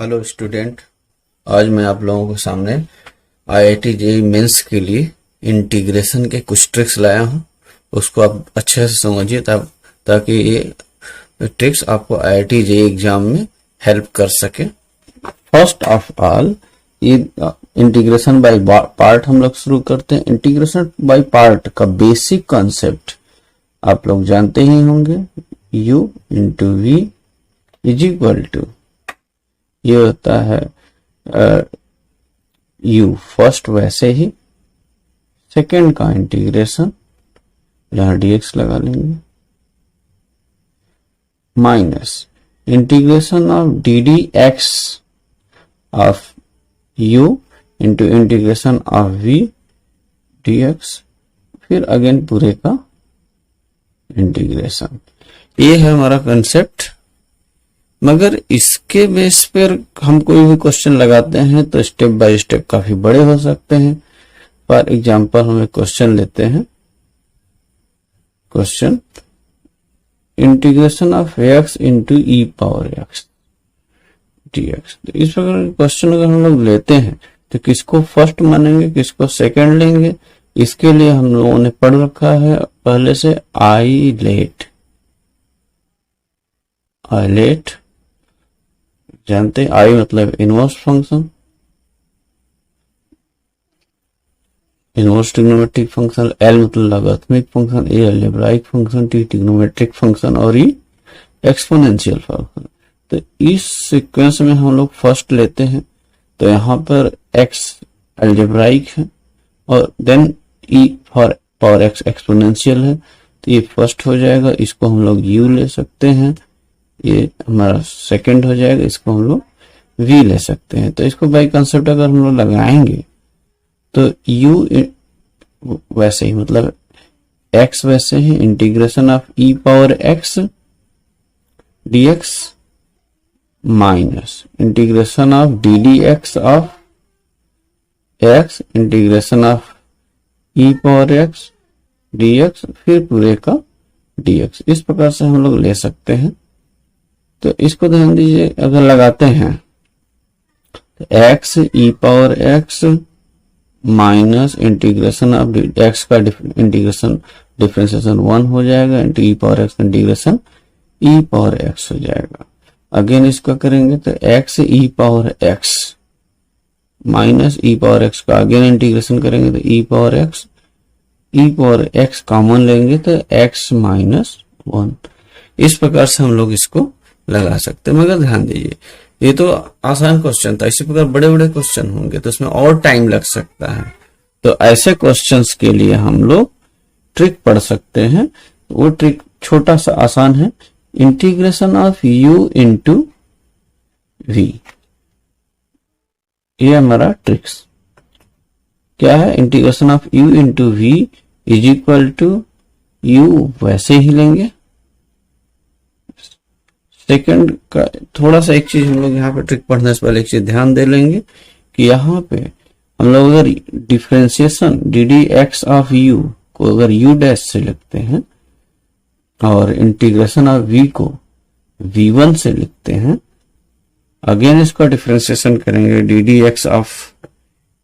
Hello student. आज मैं आप लोगों के सामने आईआईटी जेईई मेंस के लिए इंटीग्रेशन के कुछ ट्रिक्स लाया हूं। उसको आप अच्छे से समझिए ताकि ये ट्रिक्स आपको आईआईटी जेईई एग्जाम में हेल्प कर सके। फर्स्ट ऑफ ऑल ये इंटीग्रेशन बाय पार्ट हम लोग शुरू करते हैं। इंटीग्रेशन बाय पार्ट का बेसिक कॉन्सेप्ट आप लोग जानते ही होंगे। u into V is equal to, ये होता है u फर्स्ट वैसे ही, सेकेंड का इंटीग्रेशन यहां dx लगा लेंगे, minus integration of D D X of u into integration of v dx, फिर अगेन पूरे का इंटीग्रेशन। ये है हमारा कंसेप्ट। मगर इसके बेस पर हम कोई भी क्वेश्चन लगाते हैं तो स्टेप बाय स्टेप काफी बड़े हो सकते हैं। फॉर एग्जांपल हम एक क्वेश्चन लेते हैं। Question integration of x into E power x dx। तो इस प्रकार के क्वेश्चन अगर हम लोग लेते हैं तो किसको फर्स्ट मानेंगे, किसको सेकंड लेंगे, इसके लिए हम लोगों ने पढ़ रखा है पहले से आइलेट। जानते हैं आई मतलब inverse function, inverse trigonometric function, L मतलब logarithmic function, A algebraic function, T trigonometric function और ई एक्सपोनेंशियल फंक्शन। तो इस सीक्वेंस में हम लोग फर्स्ट लेते हैं। तो यहां पर एक्स अलजेब्राइक है और then E for power X exponential है, तो ये फर्स्ट हो जाएगा। इसको हम लोग यू ले सकते हैं, ये हमारा सेकंड हो जाएगा। इसको हम लोग v ले सकते हैं। तो इसको बाय कंसेप्ट अगर हम लोग लगाएंगे तो u वैसे ही मतलब x वैसे ही, integration of e power x dx minus integration of D D X of x integration of e power x dx, फिर पूरे का dx। इस प्रकार से हम लोग ले सकते हैं। तो इसको ध्यान दीजिए, अगर लगाते हैं तो x e power x minus integration of x का इंटीग्रेशन डिफरेंशिएशन 1 हो जाएगा, इंटू ई power x integration e power x हो जाएगा। अगेन इसका करेंगे तो x e power x minus e power x का अगेन इंटीग्रेशन करेंगे तो ई पावर x कॉमन लेंगे तो x माइनस 1। इस प्रकार से हम लोग इसको लगा सकते हैं। मगर ध्यान दीजिए, ये तो आसान क्वेश्चन था। इसी प्रकार बड़े बड़े क्वेश्चन होंगे तो उसमें और टाइम लग सकता है। तो ऐसे क्वेश्चंस के लिए हम लोग ट्रिक पढ़ सकते हैं। वो ट्रिक छोटा सा आसान है, integration of u into v। ये हमारा ट्रिक्स क्या है, integration of u into v is equal to u वैसे ही लेंगे। सेकंड का थोड़ा सा एक चीज हम लोग यहाँ पे ट्रिक पढ़ने से पहले एक चीज ध्यान दे लेंगे कि यहाँ पे हम लोग अगर differentiation D D X of you को अगर u डैश से लिखते हैं और इंटीग्रेशन ऑफ v को v1 से लिखते हैं, अगेन इसका डिफरेंशिएशन करेंगे D D X of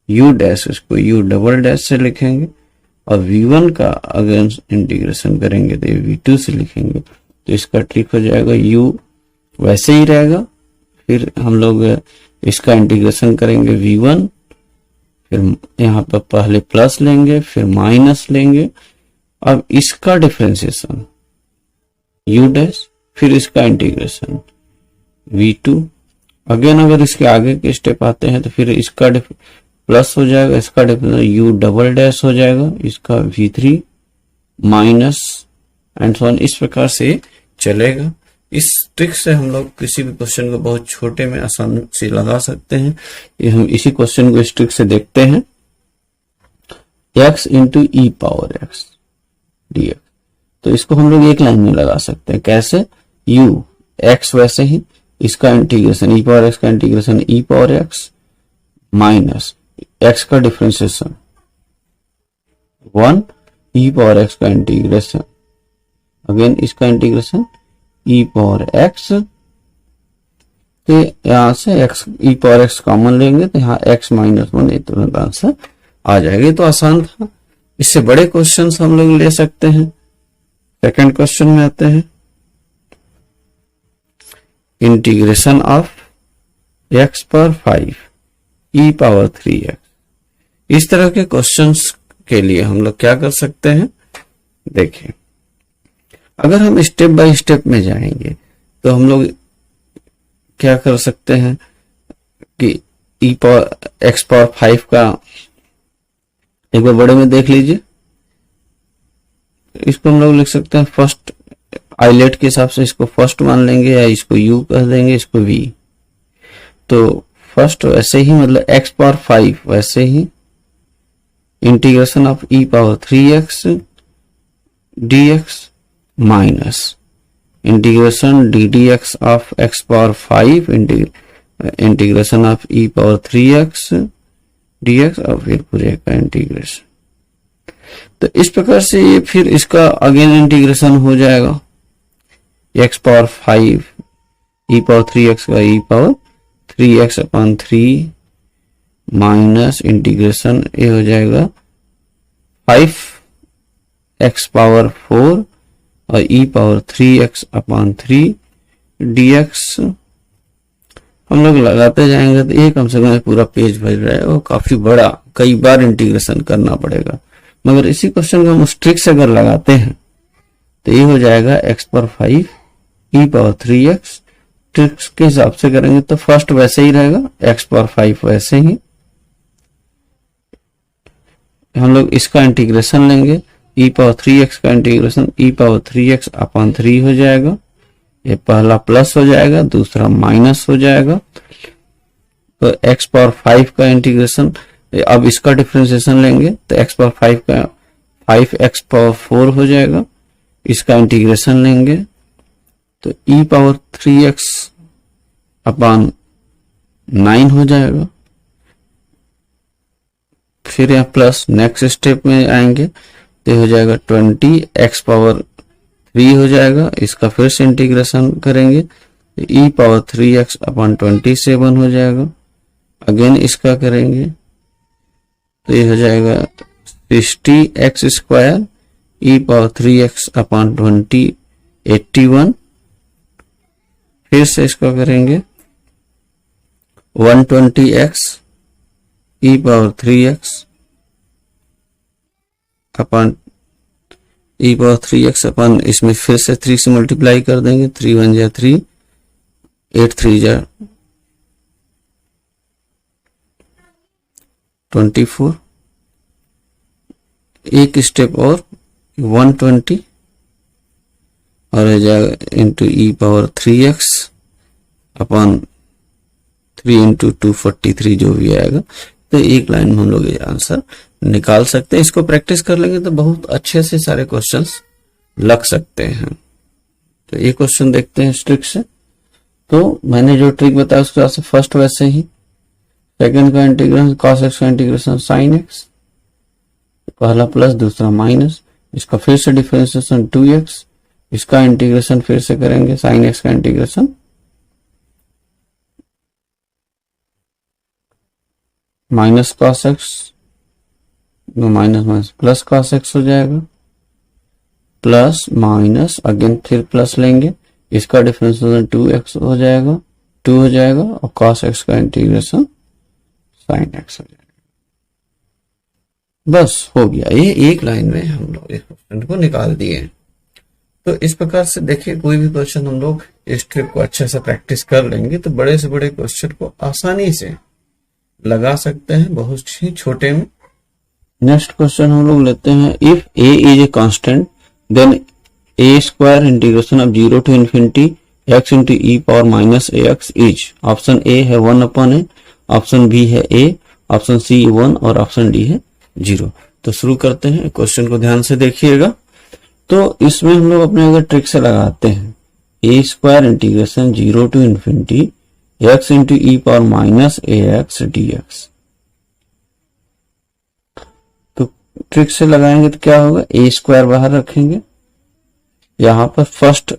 u dash, इसको u डबल डैश से लिखेंगे और v1 का अगेन इंटीग्रेशन करेंगे तो v2 से लिखेंगे। तो इसका ट्रिक हो जाएगा u वैसे ही रहेगा। फिर हम लोग इसका इंटीग्रेशन करेंगे v1, फिर यहाँ पर पहले प्लस लेंगे फिर माइनस लेंगे। अब इसका डिफरेंशिएशन u डैश, फिर इसका इंटीग्रेशन v2। अगेन अगर इसके आगे के स्टेप आते हैं तो फिर इसका प्लस हो जाएगा, इसका डिफरेंशिएशन u डबल डैश हो जाएगा, इसका v3 minus and so on. इस प्रकार से चलेगा। इस ट्रिक से हम लोग किसी भी क्वेश्चन को बहुत छोटे में आसान से लगा सकते हैं। ये हम इसी क्वेश्चन को इस ट्रिक से देखते हैं। x इंटू ई पावर x dx, तो इसको हम लोग एक लाइन में लगा सकते हैं। कैसे, u x वैसे ही, इसका इंटीग्रेशन ई पावर x का integration e power x minus x का डिफरेंशिएशन 1 ई पावर x का इंटीग्रेशन, अगेन इसका इंटीग्रेशन ई पावर x तो यहाँ से x e power x common लेंगे तो यहाँ x माइनस 1 ये तुरंत आंसर आ जाएगा। तो आसान था। इससे बड़े क्वेश्चंस हम लोग ले सकते हैं। सेकंड क्वेश्चन में आते हैं, integration of x power 5 e power 3x। इस तरह के क्वेश्चंस के लिए हम लोग क्या कर सकते हैं, देखिए अगर हम स्टेप बाय स्टेप में जाएंगे तो हम लोग क्या कर सकते हैं कि e पावर x पावर 5 का एक बार बड़े में देख लीजिए। इसको हम लोग लिख सकते हैं फर्स्ट आइलेट के हिसाब से, इसको फर्स्ट मान लेंगे या इसको u कह देंगे, इसको v। तो फर्स्ट वैसे ही मतलब x पावर 5 वैसे ही integration of e power 3x dx minus integration ddx of x power 5 integration of e power 3x dx और फिर पूरे का इंटीग्रेशन। तो इस प्रकार से ये फिर इसका अगेन इंटीग्रेशन हो जाएगा, x power 5 e power 3x का e power 3x upon 3 minus integration ये हो जाएगा 5x पावर 4 और e power 3x upon 3 dx। हम लोग लगाते जाएंगे तो ये कम से कम पूरा पेज भर रहा है, वो काफी बड़ा, कई बार इंटीग्रेशन करना पड़ेगा। मगर इसी क्वेश्चन को हम ट्रिक से अगर लगाते हैं तो ये हो जाएगा x power 5 e power 3x। Tricks के हिसाब से करेंगे तो फर्स्ट वैसे ही रहेगा, x पावर 5 वैसे ही। हम लोग इसका इंटीग्रेशन लेंगे, e पावर 3x का integration e power 3x upon 3 हो जाएगा। ये पहला प्लस हो जाएगा, दूसरा माइनस हो जाएगा। तो x पावर 5 का इंटीग्रेशन, अब इसका डिफरेंशिएशन लेंगे तो x पावर 5 का 5x पावर 4 हो जाएगा। इसका इंटीग्रेशन लेंगे तो e पावर 3x अपॉन 9 हो जाएगा। फिर यहाँ प्लस नेक्स्ट स्टेप में आएंगे तो हो जाएगा 20x पावर 3 हो जाएगा। इसका फिर से इंटीग्रेशन करेंगे तो e पावर 3x अपॉन 27 हो जाएगा। अगेन इसका करेंगे तो ये हो जाएगा 60x square e power 3x upon 81। फिर से इसका करेंगे 120x e power 3x upon e power 3x upon, इसमें फिर से 3 से मल्टीप्लाई कर देंगे, 3 1 जा 3, 8 3 जा 24। एक स्टेप और 120 और हो जाएगा into e power 3x upon 3 into 243 जो भी आएगा। तो एक लाइन में हम लोग ये आंसर निकाल सकते हैं। इसको प्रैक्टिस कर लेंगे तो बहुत अच्छे से सारे क्वेश्चंस लग सकते हैं। तो ये क्वेश्चन देखते हैं इस ट्रिक से। तो मैंने जो ट्रिक बताया उसके से फर्स्ट वैसे ही, सेकंड का इंटीग्रेशन cos x का इंटीग्रेशन sin x, पहला प्लस दूसरा माइनस, इसका फिर से डिफरेंशिएशन 2x, इसका इंटीग्रेशन फिर से करेंगे sin x का integration minus cos x, minus minus plus cos x हो जाएगा, प्लस माइनस अगेन फिर प्लस लेंगे, इसका डिफरेंशिएशन 2x हो जाएगा, 2 हो जाएगा और cos x का इंटीग्रेशन sin x हो जाएगा। बस हो गया। ये एक लाइन में हम लोग इस क्वेश्चन को निकाल दिए। तो इस प्रकार से देखिए कोई भी क्वेश्चन हम लोग इस ट्रिक को अच्छे से प्रैक्टिस कर लेंगे तो बड़े से बड़े क्वेश्चन को आसानी से लगा सकते हैं बहुत ही छोटे में। नेक्स्ट क्वेश्चन हम लोग लेते हैं, if a is A constant then a square integration of 0 to infinity x into e power minus ax is. Option A है 1 अपॉन a, ऑप्शन बी है a, ऑप्शन सी 1 और ऑप्शन डी है 0। तो शुरू करते हैं, क्वेश्चन को ध्यान से देखिएगा। तो इसमें हम लोग अपने अगर ट्रिक से लगाते हैं a square integration 0 to infinity x into E power minus ax dx। तो ट्रिक से लगाएंगे तो क्या होगा, a स्क्वायर बाहर रखेंगे, यहां पर फर्स्ट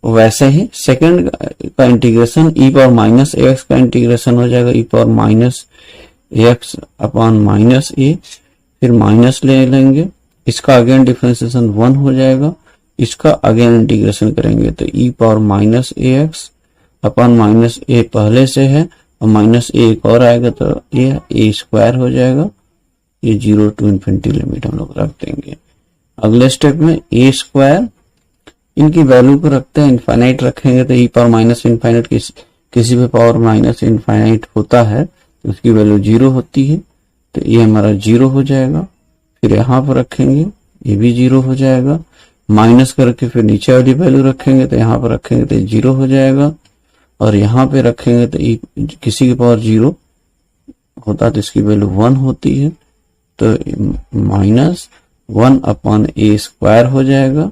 वैसे ही सेकंड का integration e power minus x का इंटीग्रेशन हो जाएगा e power minus X upon minus A, फिर माइनस ले लेंगे, इसका अगेन डिफरेंशिएशन 1 हो जाएगा, इसका अगेन इंटीग्रेशन करेंगे तो e पावर माइनस ए एक्स अपॉन माइनस ए पहले से है और माइनस ए एक और आएगा तो ए स्क्वायर हो जाएगा। ये 0 टू इन्फिनिटी लिमिट हम लोग रख देंगे। अगले स्टेप में ए स्क्वायर, इनकी वैल्यू को रखते हैं इनफाइनाइट रखेंगे तो e पावर माइनस इनफाइनाइट किसी भी पावर माइनस इनफाइनाइट होता है तो उसकी वैल्यू 0 होती है, तो ये हमारा 0 हो जाएगा। फिर यहाँ पर रखेंगे ये भी 0 हो जाएगा, माइनस करके फिर नीचे वाली वैल्यू रखेंगे तो यहाँ पर रखेंगे तो 0 हो जाएगा, और यहाँ पे रखेंगे तो किसी की पावर 0 होता तो इसकी वैल्यू 1 होती है, तो माइनस 1 अपॉन ए स्क्वायर हो जाएगा,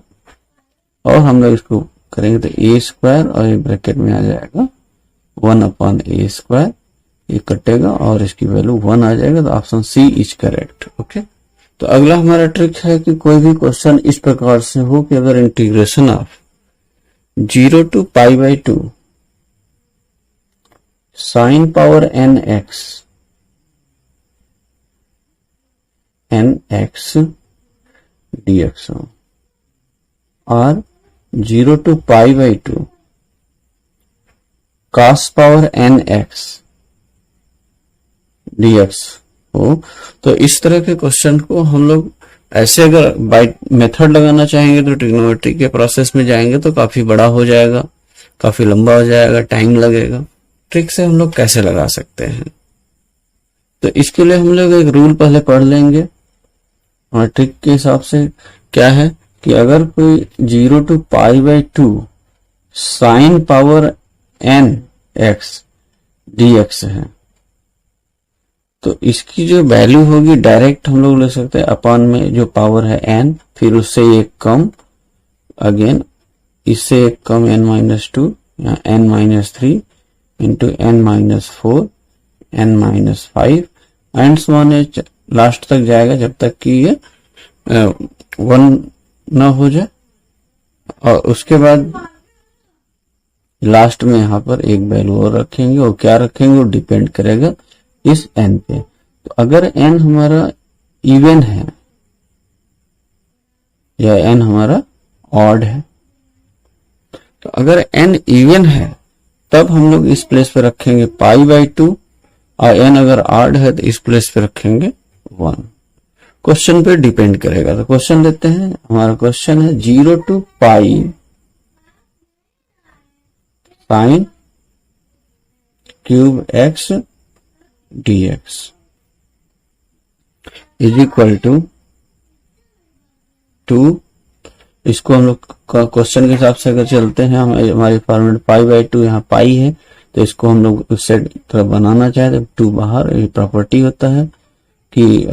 और हम लोग इसको करेंगे तो ए स्क्वायर और ये ब्रैकेट में आ जाएगा 1 अपॉन ए स्क्वायर, ये कटेगा और इसकी वैल्यू 1 आ जाएगा, तो option C is correct. Okay, तो अगला हमारा ट्रिक है कि कोई भी क्वेश्चन इस प्रकार से हो कि अगर integration of 0 to pi by 2 sine power n x dx हो और 0 to pi by 2 cos power n x dx हो, तो इस तरह के क्वेश्चन को हम लोग ऐसे अगर बाय मेथड लगाना चाहेंगे तो ट्रिग्नोमेट्री के प्रोसेस में जाएंगे तो काफी बड़ा हो जाएगा, काफी लंबा हो जाएगा, टाइम लगेगा। ट्रिक से हम लोग कैसे लगा सकते हैं, तो इसके लिए हम लोग एक रूल पहले पढ़ लेंगे, और ट्रिक के हिसाब से क्या है कि अगर कोई 0 to pi by 2 sine power n x dx है, तो इसकी जो वैल्यू होगी डायरेक्ट हम लोग ले सकते हैं अपॉन में जो पावर है n, फिर उससे एक कम, अगेन इससे एक कम n-2 या n-3 into n-4 n-5 and so on, last तक जाएगा जब तक कि ये 1 न हो जाए, और उसके बाद लास्ट में यहाँ पर एक वैल्यू और रखेंगे, और क्या रखेंगे वो डिपेंड करेगा इस n पे। तो अगर n हमारा इवन है या n हमारा ऑड है, तो अगर n इवन है तब हम लोग इस प्लेस पे रखेंगे पाई बाई 2, और n अगर ऑड है तो इस प्लेस पे रखेंगे 1। क्वेश्चन पे डिपेंड करेगा। तो क्वेश्चन लेते हैं, हमारा क्वेश्चन है 0 to pi sine cube x dx is equal to 2। इसको हम लोग क्वेश्चन के हिसाब से अगर चलते हैं, हमारी फॉर्मेट पाई बाई 2 यहाँ पाई है, तो इसको हम लोग उस साइड थोड़ा बनाना चाहे तो 2 बाहर, ये प्रॉपर्टी होता है कि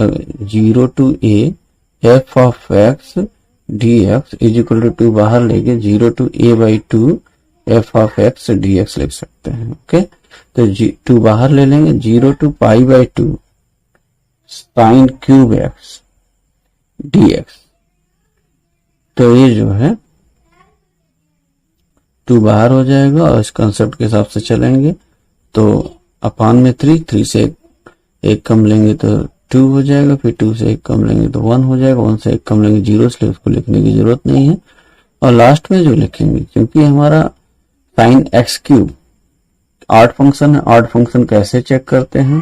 0 to a f of x dx is equal to 2 बाहर लेके 0 to a by 2 f of x dx लिख सकते हैं। ओके, तो 2 बाहर ले लेंगे, 0 to pi by 2 sine cube x dx, तो ये जो है 2 बाहर हो जाएगा, और इस कंसेप्ट के हिसाब से चलेंगे तो अपान में 3 से एक कम लेंगे तो 2 हो जाएगा, फिर 2 से एक कम लेंगे तो 1 हो जाएगा, 1 से एक कम लेंगे 0, इसलिए उसको लिखने की जरूरत नहीं है। और लास्ट में जो लिखेंगे, क्योंकि हमारा sine x cube odd function है, ऑड फंक्शन कैसे चेक करते हैं,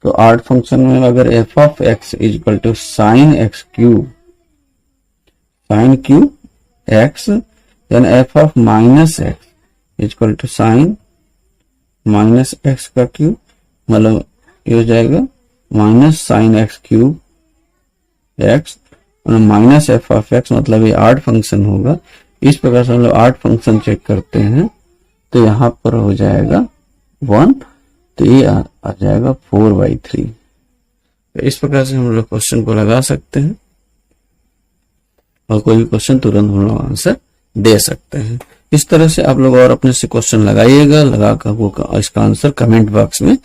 तो ऑड फंक्शन में अगर f of x is equal to sine x cube, sine cube x, then f of minus x is equal to sine minus x का cube, मतलब ये हो जाएगा minus sine x cube x minus f of x, मतलब ये odd function होगा। इस प्रकार से हम लोग ऑड फंक्शन चेक करते हैं, तो यहाँ पर हो जाएगा 1, तो ये आ जाएगा 4/3। तो इस प्रकार से हम लोग क्वेश्चन को लगा सकते हैं, और कोई भी क्वेश्चन तुरंत हम लोग आंसर दे सकते हैं। इस तरह से आप लोग और अपने से क्वेश्चन लगाइएगा, लगाकर वो इसका आंसर कमेंट बॉक्स में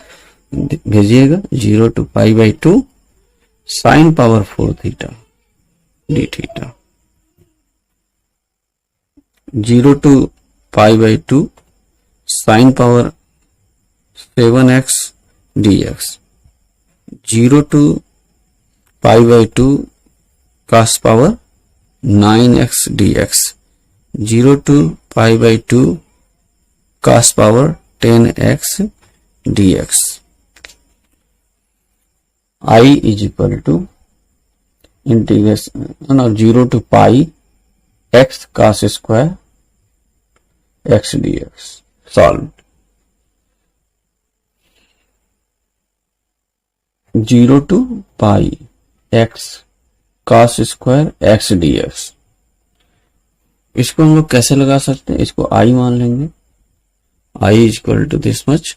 भेजिएगा। 0 to pi by 2 sine power 4 theta d theta. 0 to pi by 2 sin power 7x dx, 0 to pi by 2 cos power 9x dx, 0 to pi by 2 cos power 10x dx. I is equal to integration of 0 to pi x cos square x dx. Solve. 0 to pi x cos square x dx, इसको हम लोग कैसे लगा सकते हैं? इसको i मान लेंगे, i is equal to this much.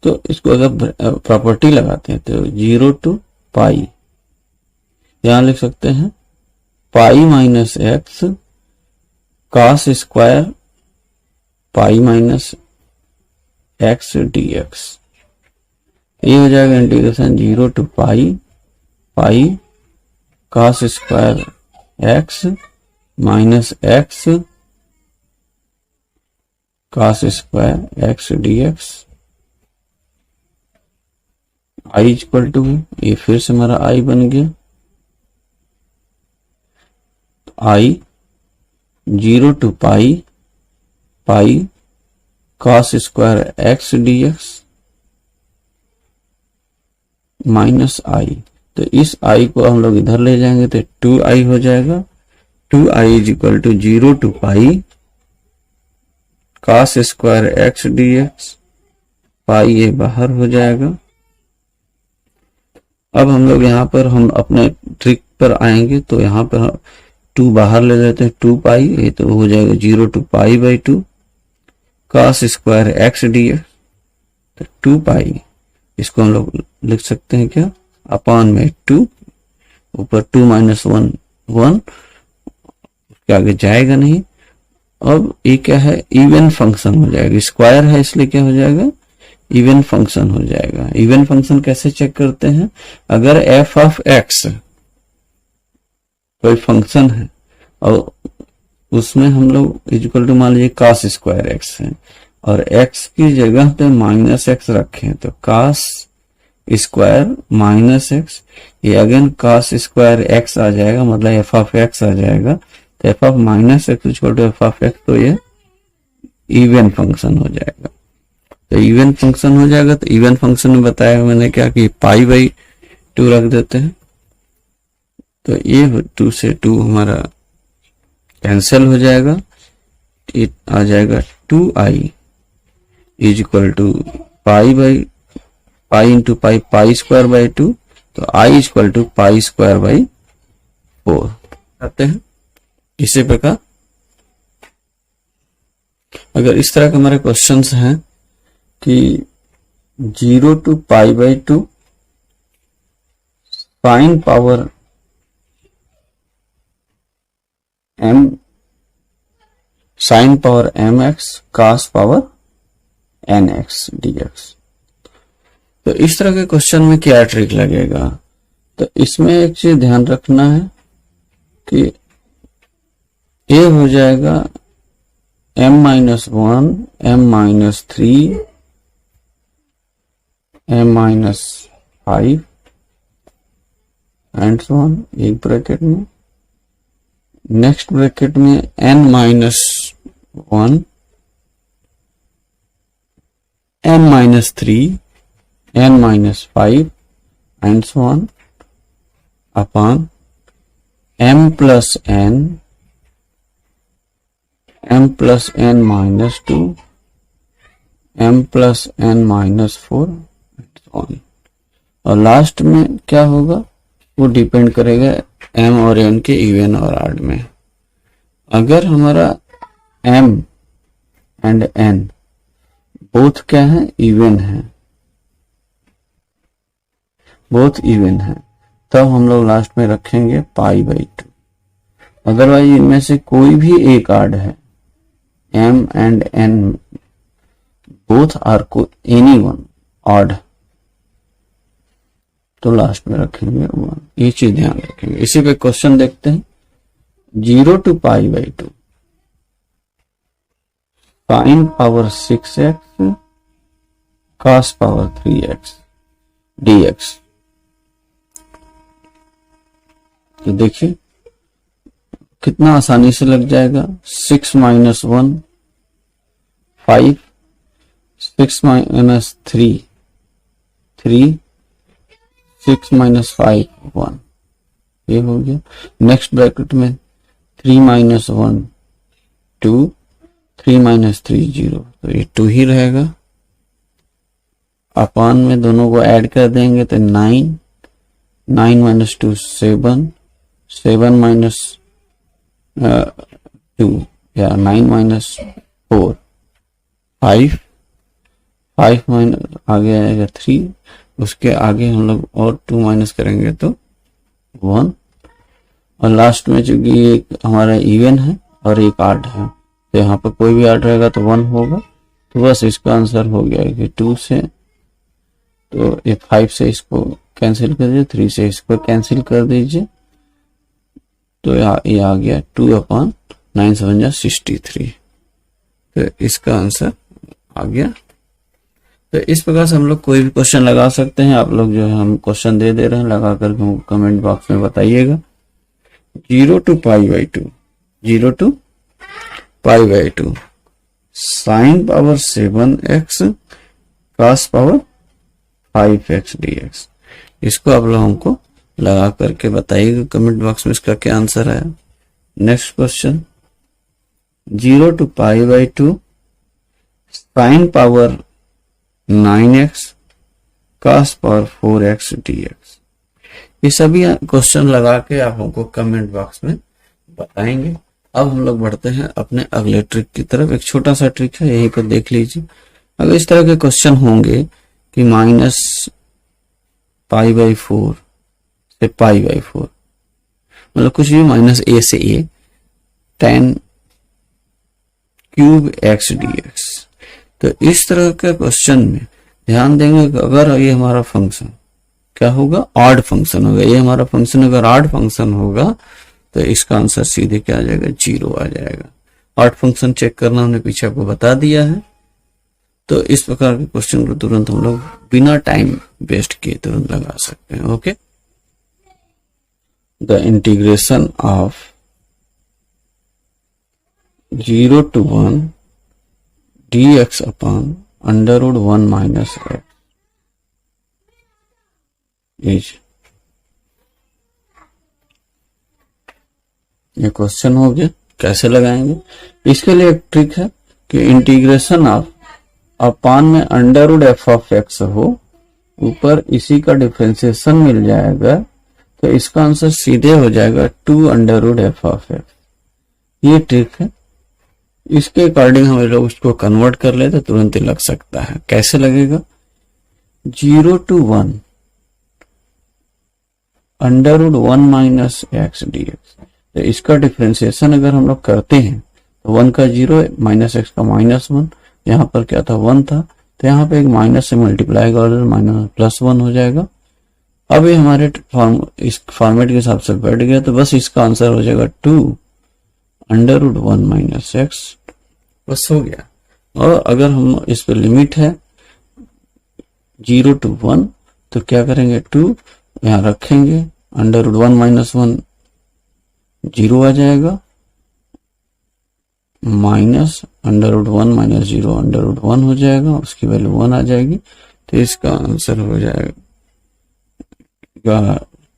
तो इसको अगर प्रॉपर्टी लगाते हैं तो 0 टू पाई, यहां लिख सकते हैं pi minus X cos square pi minus x D X. ये हो जाएगा integration 0 to pi pi cos square X minus X cos square x D X. I equal to, ये फिर से हमारा आई बन गया, I 0 to pi pi cos square x D X minus I. तो इस आई को हम लोग इधर ले जाएंगे तो 2i हो जाएगा। 2i is equal to 0 to pi cos square x D X, pi ये बाहर हो जाएगा। अब हम लोग यहाँ पर हम अपने ट्रिक पर आएंगे तो यहाँ पर 2 बाहर ले लेते हैं, 2 पाई, ये तो हो जाएगा 0 to pi by 2 cos square x D x. तो 2 पाई इसको हम लोग लिख सकते हैं क्या, अपॉन में 2, ऊपर 2 माइनस 1 1, उसके आगे जाएगा नहीं। अब ये क्या है, इवन फंक्शन हो जाएगा, स्क्वायर है इसलिए क्या हो जाएगा, इवन फंक्शन हो जाएगा। इवन फंक्शन कैसे चेक करते हैं, अगर एफ ऑफ एक्स कोई फंक्शन है और उसमें हम लोग इक्वल टू मान लीजिए कॉस स्क्वायर एक्स है और एक्स की जगह पे माइनस एक्स रखें तो कॉस स्क्वायर माइनस एक्स, ये अगेन कॉस स्क्वायर एक्स आ जाएगा, मतलब एफ ऑफ एक्स आ जाएगा। तो f of minus x equal to f of x, तो ये इवन फंक्शन हो जाएगा। तो इवन फंक्शन हो जाएगा, तो इवन फंक्शन में बताया मैंने क्या कि पाई बाई 2 रख देते हैं। तो ये 2 से 2 हमारा कैंसिल हो जाएगा, ये आ जाएगा 2i is equal to pi by pi into pi, pi square by 2, तो i is equal to pi square by 4 आते हैं। इसी प्रकार अगर इस तरह के हमारे क्वेश्चंस हैं कि 0 to pi by 2 sine power m sine power mx cos power nx dx, तो इस तरह के क्वेश्चन में क्या ट्रिक लगेगा। तो इसमें एक चीज ध्यान रखना है कि ये हो जाएगा m minus 1 m minus 3 m minus 5 and so on, एक ब्रैकेट में, नेक्स्ट ब्रैकेट में n minus 1 n minus 3 n minus 5 and so on upon m plus n minus 2 m plus n minus 4 and so on. और last में क्या होगा वो depend करेगा m और n के इवन और ऑड में। अगर हमारा m एंड n बोथ क्या है, इवन है, बोथ इवन है, तब हम लोग लास्ट में रखेंगे पाई बाई 2। अदरवाइज इनमें से कोई भी एक ऑड है, m and n both are any one odd, तो लास्ट में रखेंगे 1। ये चीज ध्यान रखेंगे। इसी पे क्वेश्चन देखते हैं, 0 to pi by 2 sine power 6x cos power 3x dx। तो देखिए कितना आसानी से लग जाएगा। 6 माइनस 1 5, 6 माइनस 3 3, 6 माइनस 5 1, ये हो गया। नेक्स्ट ब्रैकेट में 3 माइनस 1 2, 3 माइनस 3 0, तो ये 2 ही रहेगा। अपान में दोनों को ऐड कर देंगे तो 9, 9 माइनस 2 7, 7 माइनस 2 या 9 माइनस 4 5, 5 माइनस आगे आएगा 3, उसके आगे हम लोग और 2 माइनस करेंगे तो 1, और लास्ट में चूंकि एक हमारा इवन है और एक आड है तो यहाँ पर कोई भी आड रहेगा तो 1 होगा। तो बस इसका आंसर हो गया कि 2 से, तो ये 5 से इसको कैंसिल कर दीजिए, 3 से इसको कैंसिल कर दीजिए, तो ये आ गया 2/9 7 जा 63। तो इसका आंसर आ गया। तो इस प्रकार से हम लोग कोई भी क्वेश्चन लगा सकते हैं। आप लोग जो है हम क्वेश्चन दे रहे हैं, लगा करके हमको कमेंट बॉक्स में बताइएगा। 0 to π/2, 0 to π/2 sine power 7x cos power 5x dx। इसको आप लोग हमको लगा करके बताइएगा कमेंट बॉक्स में इसका क्या आंसर है। Next question 0 to π/2 sine power 9x cos power 4x dx। ये सभी क्वेश्चन लगा के आप हमको कमेंट बॉक्स में बताएंगे। अब हम लोग बढ़ते हैं अपने अगले ट्रिक की तरफ। एक छोटा सा ट्रिक है, यहीं पर देख लीजिए। अगर इस तरह के क्वेश्चन होंगे कि माइनस π/4 से π/4, मतलब कुछ भी माइनस a से a, tan cube x dx, तो इस तरह के क्वेश्चन में ध्यान देंगे कि अगर ये हमारा फंक्शन क्या होगा, ऑड फंक्शन होगा। ये हमारा फंक्शन अगर ऑड फंक्शन होगा तो इसका आंसर सीधे क्या आ जाएगा, 0 आ जाएगा। ऑड फंक्शन चेक करना हमने पीछे आपको बता दिया है। तो इस प्रकार के क्वेश्चन को तुरंत हम लोग बिना टाइम वेस्ट किए तुरंत लगा सकते हैं। Okay, the integration of 0 to 1 dx upon √1 minus x is, ये क्वेश्चन हो गया। कैसे लगाएंगे, इसके लिए एक ट्रिक है कि इंटीग्रेशन ऑफ अपान में √f(x) हो, ऊपर इसी का डिफरेंशिएशन मिल जाएगा, तो इसका आंसर सीधे हो जाएगा 2√f(x). ये ट्रिक है। इसके अकॉर्डिंग हम लोग उसको कन्वर्ट कर ले तो तुरंत ही लग सकता है। कैसे लगेगा, 0 to 1 √1 माइनस x dx, तो इसका डिफरेंशिएशन अगर हम लोग करते हैं तो 1 का 0, माइनस x का -1, यहाँ पर क्या था 1 था, तो यहाँ पे एक माइनस से मल्टीप्लाई कर माइनस +1 हो जाएगा। अब ये हमारे इस फॉर्मेट के हिसाब से बैठ गया, तो बस इसका आंसर हो जाएगा 2√1 माइनस x, बस हो गया। और अगर हम इस पे लिमिट है 0 to 1, तो क्या करेंगे, 2 यहाँ रखेंगे, √1 माइनस 1 0 आ जाएगा, माइनस √1 माइनस 0 √1 हो जाएगा, उसकी वैल्यू 1 आ जाएगी। तो इसका आंसर हो जाएगा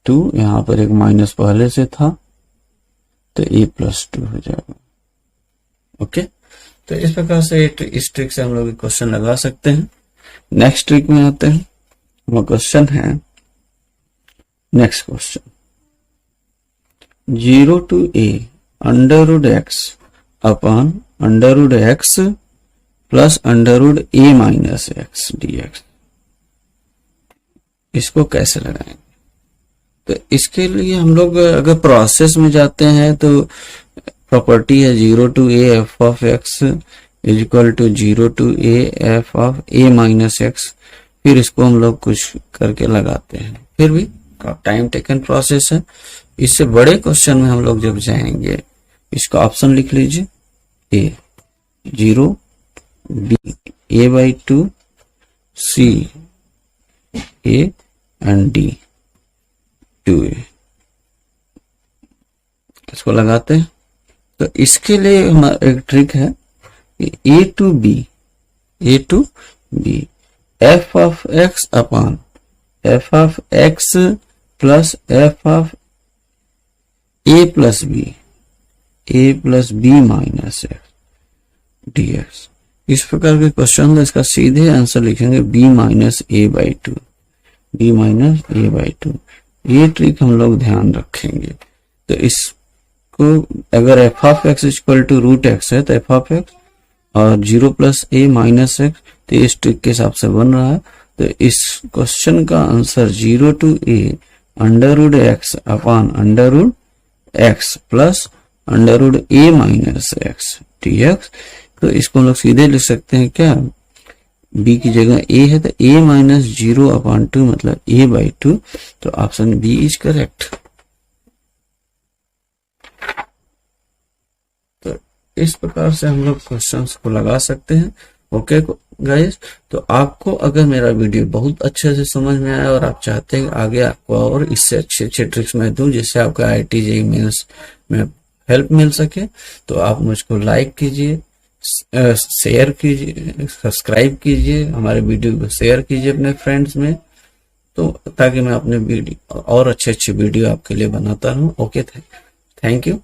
2, यहाँ पर एक माइनस पहले से था तो a+2 हो जाएगा। ओके, तो इस प्रकार से इस ट्रिक से हम लोग क्वेश्चन लगा सकते हैं। नेक्स्ट ट्रिक में आते हैं। वो क्वेश्चन है, next question 0 to a √x upon √x plus √a minus x dx। इसको कैसे लगाएंगे, तो इसके लिए हम लोग अगर प्रोसेस में जाते हैं तो प्रॉपर्टी है 0 to a f(x) is equal to 0 to a f(a minus x)। फिर इसको हम लोग कुछ करके लगाते हैं, फिर भी टाइम टेकन प्रोसेस है। इससे बड़े क्वेश्चन में हम लोग जब जाएंगे, इसका ऑप्शन लिख लीजिए, a 0 B A by 2, C A and D 2A। इसको लगाते हैं। तो इसके लिए हमारा एक ट्रिक है कि A to B f of x upon f of x plus f of a plus b minus x dx। इस प्रकार के क्वेश्चन है, इसका सीधे आंसर लिखेंगे b माइनस a बाई 2। ये ट्रिक हम लोग ध्यान रखेंगे। तो इसको अगर f of x equal to root x है तो एफ ऑफ एक्स और 0 प्लस ए माइनस एक्स, तो इस ट्रिक के हिसाब से बन रहा है। तो इस क्वेश्चन का answer 0 to a under root x upon under root x plus under root a minus x D x. तो इसको हम लोग सीधे लिख सकते हैं क्या, b की जगह a है तो a माइनस 0 अपॉन 2 मतलब a बाई 2। तो ऑप्शन बी इज करेक्ट। तो इस प्रकार से हम लोग क्वेश्चंस को लगा सकते हैं। ओके गाइस, तो आपको अगर मेरा वीडियो बहुत अच्छे से समझ में आया और आप चाहते हैं आगे आपको और इससे अच्छे ट्रिक्स मैं दूं जिससे आपका IIT JEE मेंस में हेल्प मिल सके, तो आप मुझको लाइक कीजिए, शेयर कीजिए, सब्सक्राइब कीजिए, हमारे वीडियो को शेयर कीजिए अपने फ्रेंड्स में, तो ताकि मैं अपने वीडियो और अच्छे वीडियो आपके लिए बनाता रहूं। Okay, thank you.